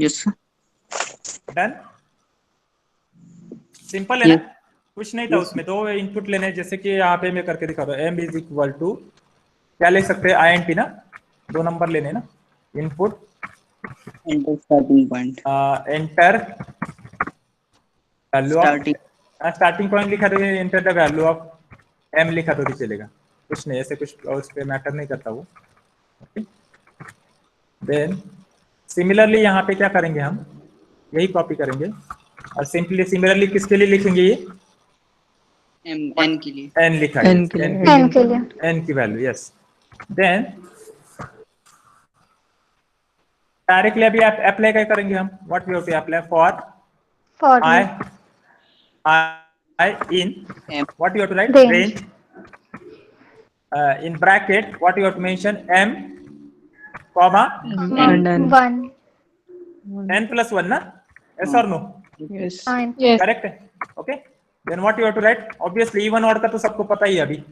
S7: Yes, sir.
S1: Done? Simple है ना?
S7: Yes.
S1: कुछ नहीं था उसमें. दो इनपुट लेने, जैसे कि यहाँ पे मैं करके दिखा रहा हूँ. m इज इक्वल टू क्या ले सकते हैं? INT ना, दो नंबर लेने ना. Input
S7: Enter starting point.
S1: Enter value of
S7: Starting.
S1: Starting point लिखा दो, enter the value of m लिखा तो भी चलेगा. कुछ नहीं, ऐसे कुछ उस पे मैटर नहीं करता वो. देन सिमिलरली यहाँ पे क्या करेंगे, हम यही कॉपी करेंगे और सिमिलरली किसके लिए लिखेंगे? ये
S7: M N के लिए.
S1: n लिखा है.
S9: N के लिए.
S5: N के लिए.
S1: n की वैल्यू. यस. देन डायरेक्टली अभी आप अप्लाई क्या करेंगे हम? What we have to apply? For I in
S7: M.
S1: what you have to write?
S5: Range.
S1: In bracket what you have to mention? M comma
S9: And then.
S5: 1.
S1: n plus 1 na? Yes or no?
S9: Yes.
S5: Fine.
S8: Yes.
S1: Correct है. Okay, then what you have to write? Obviously even odd का तो सबको पता ही है अभी.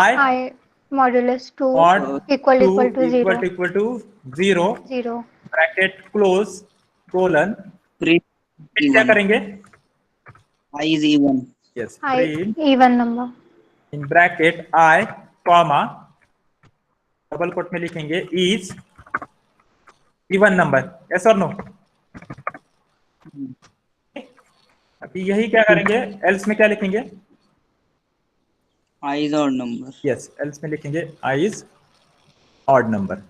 S1: I
S5: modulus 2
S1: odd
S5: equal to 0.
S1: equal to 0
S5: 0.
S1: bracket close colon.
S7: Print
S1: क्या करेंगे?
S7: I is even.
S1: Yes,
S5: I
S1: print
S5: even number.
S1: in bracket I comma double quote में लिखेंगे is even number. Yes or no? अभी यही क्या करेंगे? else में क्या लिखेंगे?
S7: I is odd number.
S1: Yes, else में लिखेंगे I is odd number.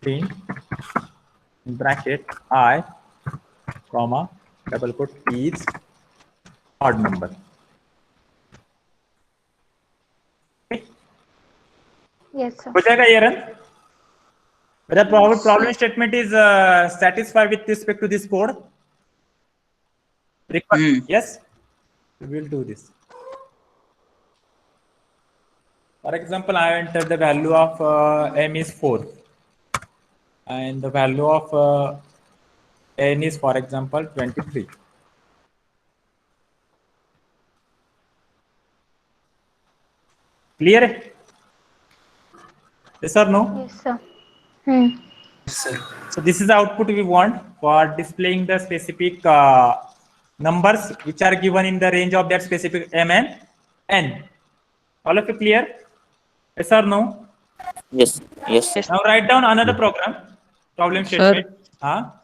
S1: Print in bracket I comma double quote is odd number. Okay.
S5: Yes, sir.
S1: हो जाएगा ये run? Whether problem statement is satisfied with respect to this code? Yes, we will do this. For example, I enter the value of m is 4 and the value of n is, for example, 23. Clear? Yes or no?
S5: Yes, sir.
S1: So this is the output we want for displaying the specific numbers which are given in the range of that specific m and n. All of you clear? Yes or no?
S4: Yes. Yes.
S1: Now write down another program. Problem statement. हाँ.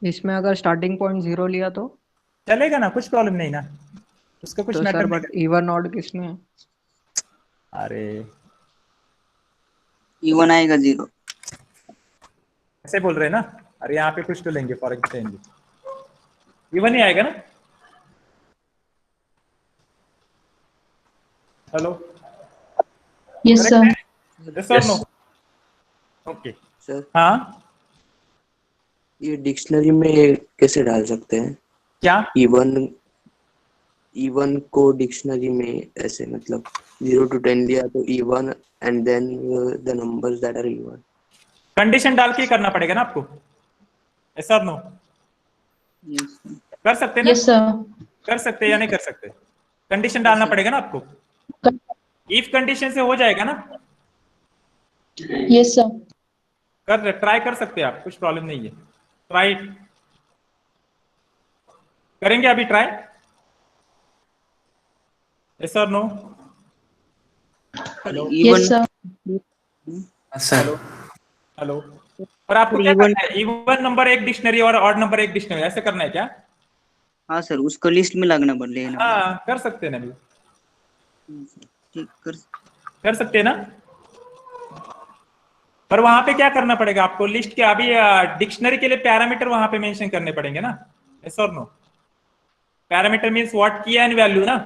S9: इसमें अगर starting point 0 लिया तो
S1: चलेगा ना, कुछ problem नहीं ना, उसका कुछ
S9: तो
S1: मैटर
S9: सर
S1: नहीं
S9: बट इवन ऑड किसमें है?
S1: अरे
S7: इवन आएगा 0।
S1: ऐसे बोल रहे हैं ना, अरे यहाँ पे कुछ तो लेंगे फॉर एग्जाम्पल, इवन ही आएगा ना। Hello,
S8: Yes, sir.
S1: यस और नो? ओके
S11: सर
S1: हाँ,
S11: ये डिक्शनरी में कैसे डाल सकते हैं
S1: क्या
S11: इवन को डिक्शनरी में ऐसे, मतलब 0 to 10 दिया तो even and then the numbers that are even.
S1: Condition डाल के ही करना पड़ेगा ना आपको, यस और नो? कर सकते हैं ना?
S8: Yes, sir.
S1: कर सकते हैं या नहीं कर सकते? कंडीशन डालना पड़ेगा ना आपको, इफ कंडीशन से हो जाएगा ना।
S8: Yes, sir.
S1: कर ट्राई कर सकते हैं आप, कुछ प्रॉब्लम नहीं है, ट्राई करेंगे अभी ट्राई, यस और no? Hello
S8: Yes, sir.
S4: Sir
S1: hello, और आपको क्या करना है, इवन नंबर एक डिक्शनरी और ऑड नंबर एक डिक्शनरी, ऐसे करना है क्या?
S7: हाँ सर, उसको लिस्ट में लगना पड़ लेना।
S1: हाँ कर सकते हैं ना, अभी
S7: ठीक
S1: कर सकते हैं ना, पर वहां पे क्या करना पड़ेगा आपको, लिस्ट के अभी डिक्शनरी के लिए पैरामीटर वहां पे मेंशन करने पड़ेंगे ना, यस और no? Parameter means what key and value ना,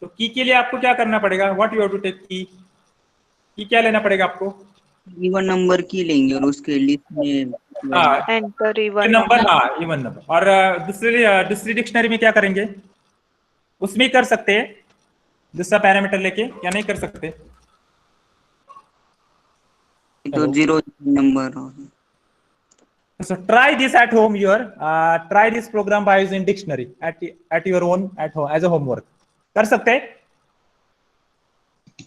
S1: तो की के लिए आपको क्या करना पड़ेगा, what you have to take key क्या लेना पड़ेगा आपको?
S7: इवन नंबर की लेंगे और उसके लिस्ट में
S2: एंटर इवन
S1: नंबर, हाँ इवन नंबर। और दूसरी डिक्शनरी में क्या करेंगे, उसमें ही कर सकते हैं दूसरा पैरामीटर लेके, या नहीं कर सकते?
S7: तो 0 number.
S1: So try this at home. Try this program by using dictionary at your own at home as a homework. कर सकते हैं?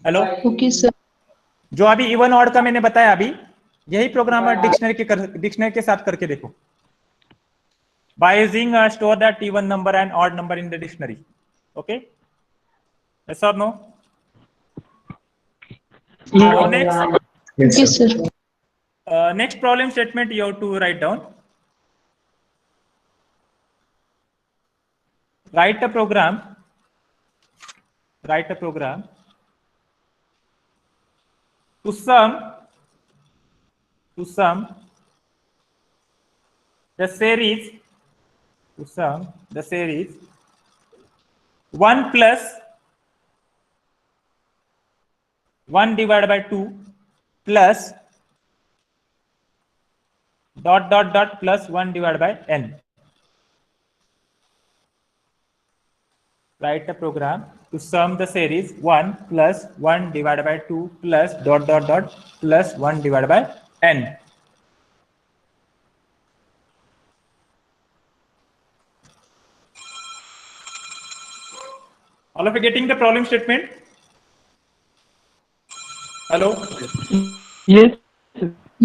S1: Hello,
S8: Okay, sir.
S1: जो अभी इवन ऑड का मैंने बताया, अभी यही प्रोग्राम डिक्शनरी के साथ करके देखो, by using store that even number and odd number in the dictionary. Okay, yes or no? Now next,
S8: Okay, sir.
S1: next problem statement you have to write down. Write a program to sum the series 1 plus 1 divided by 2 plus dot plus 1 divided by n. Write a program to sum the series 1 plus 1 divided by 2 plus dot plus 1 divided by n. All of you getting the problem statement? Hello?
S9: Yes.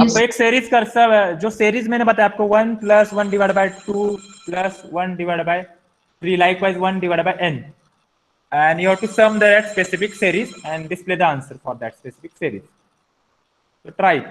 S1: आपको एक series का सब जो series मैंने बताया आपको 1 plus 1 divided by 2 plus 1 divided by 3 likewise 1 divided by n, and you have to sum that specific series and display the answer for that specific series. So try it.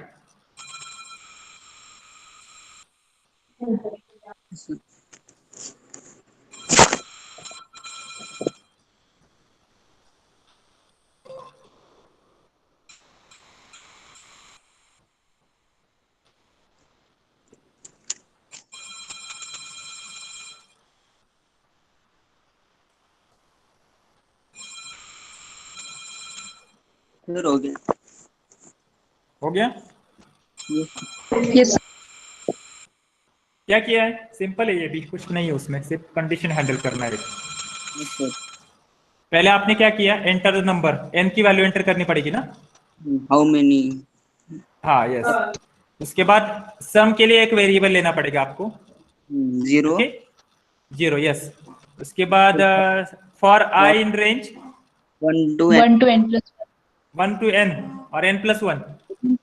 S7: फिर हो गया।
S1: हो गया?
S8: Yes.
S1: क्या किया है, सिंपल है ये भी, कुछ नहीं है उसमें, सिर्फ कंडीशन हैंडल करना है। पहले आपने क्या किया, एंटर द नंबर, n की वैल्यू एंटर करनी पड़ेगी ना,
S7: हाउ मेनी।
S1: हाँ यस। उसके बाद सम के लिए एक वेरिएबल लेना पड़ेगा आपको,
S7: 0
S1: 0 यस। उसके बाद for i in range
S7: 1 to
S8: 1 to n plus
S1: 1 to n or n plus 1,
S8: 1.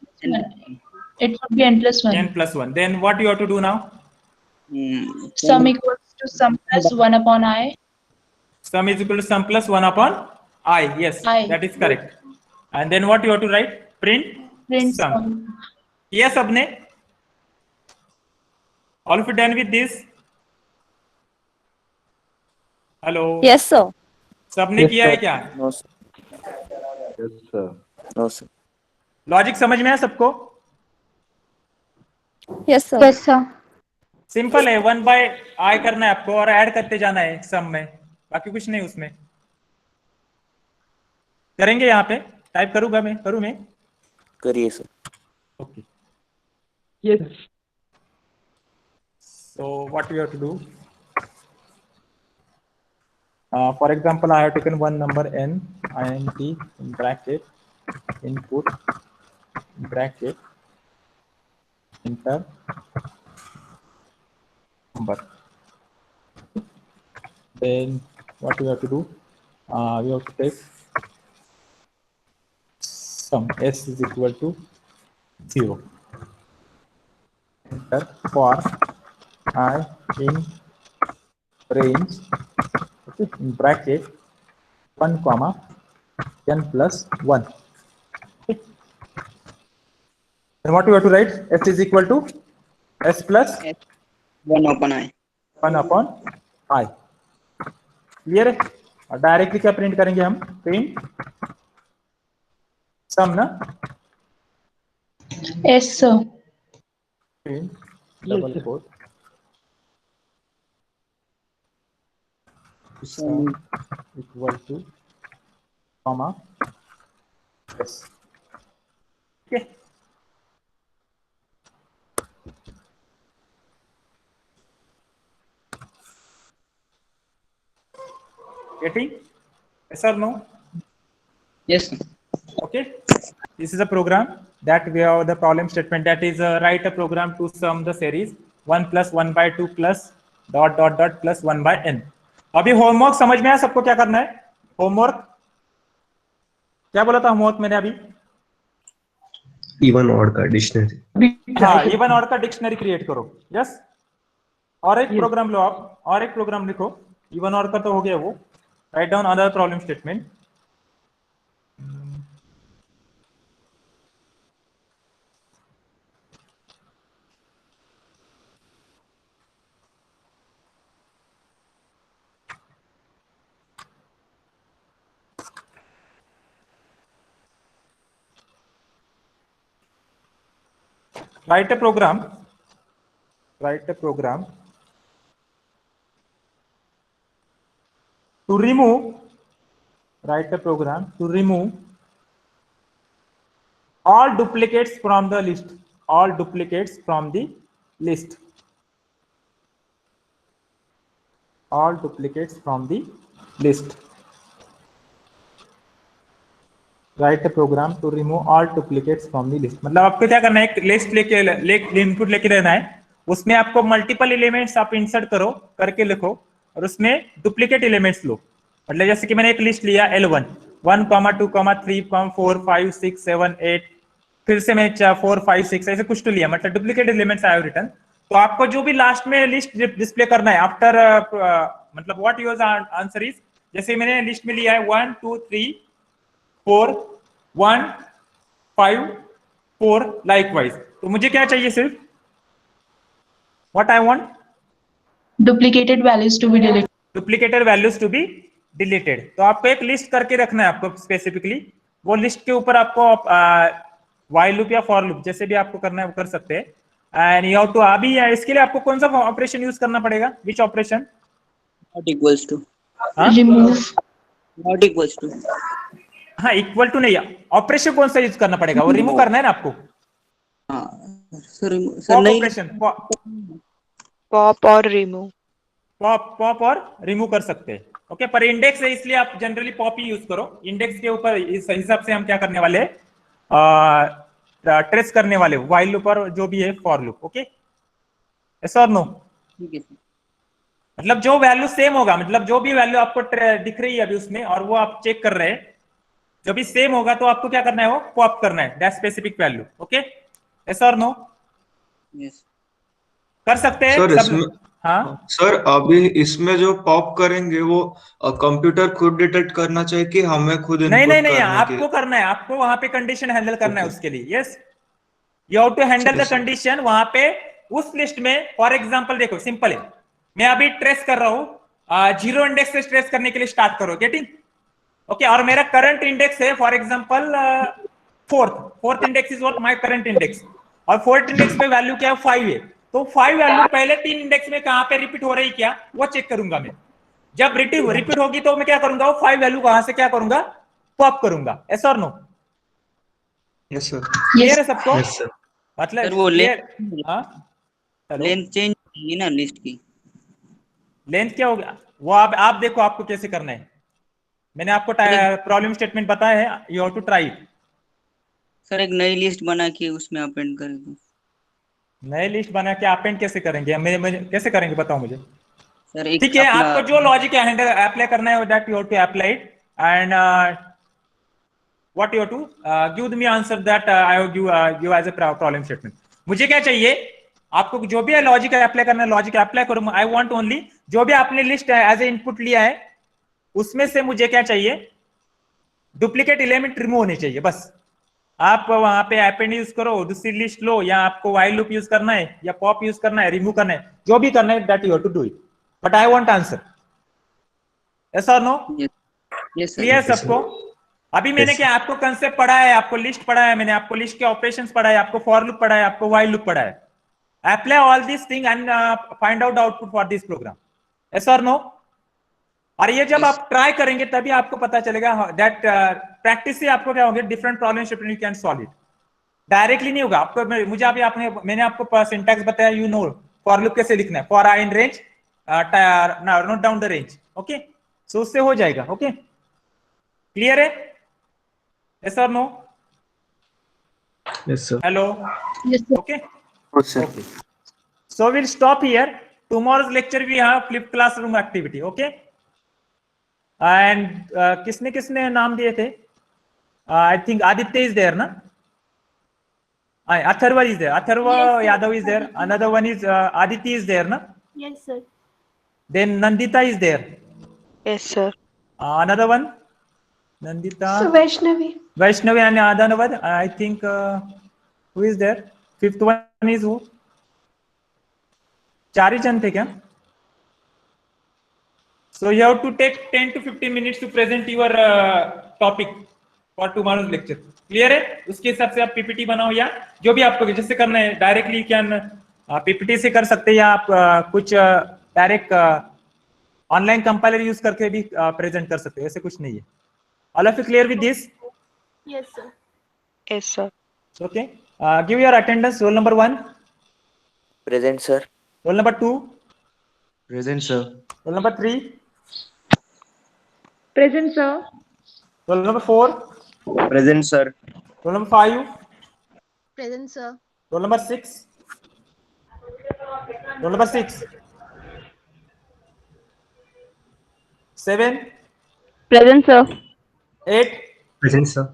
S8: It would be n plus 1.
S1: n plus 1. Then what you have to do now?
S8: Sum equals to sum plus 1 upon I.
S1: Sum is equal to sum plus 1 upon I. Yes,
S8: I.
S1: that is correct. And then what you have to write? Print sum. Yes, सबने? All of you done with this? Hello,
S12: Yes, sir.
S1: सबने किया है क्या?
S11: No, sir.
S4: Yes, sir.
S11: No, sir.
S1: Logic समझ में है सबको?
S12: Yes, sir.
S5: Yes, sir.
S1: Simple है, 1/i करना है आपको और ऐड करते जाना है सम में, बाकी कुछ नहीं उसमें। करेंगे यहाँ पे, टाइप करूँ मैं?
S11: करिए sir.
S1: Okay,
S9: Yes.
S1: so what we have to do, for example, I have taken one number n int in bracket input bracket enter number. Then what we have to do, we have to take sum s is equal to 0. Enter for I in range, okay, in bracket 1 comma n plus 1. Okay. Then what we have to write, s is equal to s plus
S7: 1 upon I.
S1: 1 upon I. Clear है? और directly क्या print करेंगे हम? Print सम ना,
S8: Yes, sir.
S1: Print double quote sum equal to comma s. Okay. Getting? Yes or no?
S7: Yes, sir.
S1: Okay. This is a program that we have the problem statement, that is write a program to sum the series 1 plus 1 by 2 plus dot dot dot plus 1 by n. अभी homework समझ में आया सबको? क्या करना है homework? क्या बोला था होमवर्क मैंने अभी?
S6: इवन ऑड का डिक्शनरी।
S1: हाँ, इवन ऑड का डिक्शनरी क्रिएट करो। यस, और एक प्रोग्राम लो आप, और एक प्रोग्राम लिखो। इवन ऑड का तो हो गया वो। Write down other problem statement. Write a program to remove, all duplicates from the list, write a program to remove all duplicates from the list। मतलब आपको क्या करना है, एक लिस्ट लेके इनपुट लेके रहना है, उसमें आपको मल्टीपल एलिमेंट्स आप इंसर्ट करो करके लिखो और उसमें डुप्लीकेट एलिमेंट्स लो। मतलब जैसे कि मैंने एक लिस्ट लिया L1 1, 2, 3, 4, 5, 6, 7, 8, फिर से मैं 4, 5, 6 ऐसे कुछ तो लिया, मतलब डुप्लीकेट एलिमेंट्स आए रिटर्न। तो आपको जो भी लास्ट में लिस्ट डिस्प्ले करना है आफ्टर, मतलब व्हाट योर आंसर इज, जैसे मैंने लिस्ट में लिया है 1, 2, 3, 4, 1, 5, 4 लाइकवाइज। तो मुझे क्या चाहिए सिर्फ, what I want,
S8: Duplicated values to be deleted.
S1: Duplicated values to be deleted. तो आपको एक लिस्ट करके रखना है आपको स्पेसिफिकली, वो लिस्ट के ऊपर आपको व्हाइल लूप या फॉर लूप जैसे भी आपको करना है वो कर सकते हैं। एंड यू हैव टू, अभी इसके लिए आपको कौन सा ऑपरेशन यूज करना पड़ेगा, which operation?
S7: Not equals to.
S8: Remove.
S7: Not equals to.
S1: हाँ, इक्वल टू नहीं, ऑपरेशन कौन सा यूज करना पड़ेगा, वो रिमूव करना है ना आपको।
S7: सर
S1: पॉप ऑपरेशन,
S2: पॉप और रिमूव,
S1: पॉप और रिमूव कर सकते हैं। ओके, पर इंडेक्स है इसलिए आप जनरली पॉप ही यूज करो। इंडेक्स के ऊपर इस हिसाब से हम क्या करने वाले हैं, ट्रेस करने वाले व्हाइल लूप और जो भी है फॉर लूप। ओके, यस और नो?
S7: ठीक है सर।
S1: मतलब जो वैल्यू सेम होगा, मतलब जो भी वैल्यू आपको दिख रही है अभी उसमें और वो आप चेक कर रहे हैं, जो भी सेम होगा तो आपको क्या करना है, वो पॉप करना है that specific value. Okay, yes और नो?
S7: यस।
S1: कर सकते हैं
S10: सर
S1: सब?
S10: इसमें,
S1: हाँ
S10: सर अभी इसमें जो पॉप करेंगे वो कंप्यूटर खुद डिटेक्ट करना चाहिए कि हमें खुद
S1: नहीं
S10: इनपुट
S1: नहीं नहीं,
S10: करने
S1: आपको
S10: की?
S1: करना है, आपको वहां पे कंडीशन हैंडल करना है उसके लिए। Yes, you have to handle the condition वहां पे उस लिस्ट में। फॉर एग्जांपल देखो, सिंपल है, मैं अभी ट्रेस कर रहा हूं जीरो इंडेक्स से ट्रेस करने के लिए स्टार्ट करो, गेटिंग? ओके, और मेरा करंट इंडेक्स है for example fourth index is what my current index, और फोर्थ इंडेक्स पे वैल्यू क्या है 5 है, तो 5 वैल्यू पहले 3 इंडेक्स में कहां पे रिपीट हो रही क्या वो चेक करूंगा मैं। जब रिपीट होगी तो मैं क्या करूंगा, वो 5 वैल्यू कहां से क्या करूंगा, पॉप करूंगा। यस और नो?
S10: Yes sir.
S1: क्लियर है सबको?
S6: Yes, sir.
S1: मतलब
S7: सर वो
S1: लेंथ
S7: चेंज होगी ना लिस्ट की।
S1: लेंथ क्या होगा वो आप देखो आपको कैसे करना है। मैंने आपको प्रॉब्लम स्टेटमेंट बताया है, you have to try it.
S7: Sir एक नई लिस्ट बना के उसमें अपेंड कर दो।
S1: नए लिस्ट बना के अपेंड कैसे करेंगे, मुझे कैसे करेंगे बताओ मुझे।
S7: सर एक
S1: ठीक है, आपको जो लॉजिक हैंडल अप्लाई करना है that you have to apply it, and what you have to give me answer that I have give as a problem statement. मुझे क्या चाहिए, आपको जो भी लॉजिक अप्लाई करना है लॉजिक अप्लाई करो। आई वांट ओनली जो भी आपने लिस्ट एज ए इनपुट लिया है उसमें से मुझे क्या चाहिए, डुप्लीकेट एलिमेंट रिमूव होने चाहिए बस। आप वहां पे अपेंड यूज करो, दूसरी लिस्ट लो, या आपको व्हाइल लूप यूज करना है या पॉप यूज करना है, रिमूव करना है, जो भी करना है that you have to do it, but I want answer. Yes और नो?
S7: Yes
S1: clear
S7: sir.
S1: सबको? अभी मैंने क्या आपको कंसेप्ट पढ़ा है, आपको लिस्ट पढ़ा है, मैंने आपको लिस्ट के ऑपरेशंस पढ़ा है, आपको फॉर लूप पढ़ा है, आपको व्हाइल लूप पढ़ा है। Apply all this thing and find out output for this program. Yes और नो? और ये जब आप ट्राई करेंगे तभी आपको पता चलेगा दैट प्रैक्टिस से आपको क्या होंगे, different problem statement you can solve it. Directly नहीं होगा आपको। मुझे अभी मैंने आपको सिंटैक्स बताया, यू नो फॉर लूप कैसे लिखना है, for i in range note down the range. Okay, so उससे हो जाएगा। ओके, क्लियर है? यस और no?
S6: Yes, sir.
S1: Hello?
S8: Yes, sir.
S1: Okay,
S3: Yes, sir.
S1: so we'll stop here. Tomorrow's lecture we have flipped classroom activity. Okay, and किसने किसने नाम दिए थे? I think Aditya is there, na? Atharva is there. Atharva
S5: Yes, sir.
S1: Yadav is there. Another one is Aditi is there, na?
S5: Yes, sir.
S1: Then Nandita is there.
S2: Yes, sir.
S1: Another one, Nandita,
S5: So Vaishnavi.
S1: Vaishnavi, and another one. I think who is there? Fifth one is who? 4 ही जन थे क्या? So you have to take 10 to 15 minutes to present your topic for tomorrow's lecture. Clear है? उसके हिसाब से आप PPT बनाओ, या जो भी आपको जैसे करना है, डायरेक्टली क्या पीपीटी से कर सकते हैं, या आप कुछ डायरेक्ट ऑनलाइन कंपाइलर यूज करके भी प्रेजेंट कर सकते हैं, ऐसे कुछ नहीं है। All of you clear with this?
S5: Yes, sir.
S2: Yes, sir.
S1: Okay, give your attendance. Roll number 1,
S11: Present, sir.
S1: Roll number 2,
S6: Present, sir.
S1: Roll number 3,
S8: Present, sir.
S1: Roll number 4,
S4: Present, sir.
S1: Roll number 5,
S5: Present, sir.
S1: Roll number 6, roll number 6, 7,
S8: Present, sir.
S1: 8,
S6: Present, sir.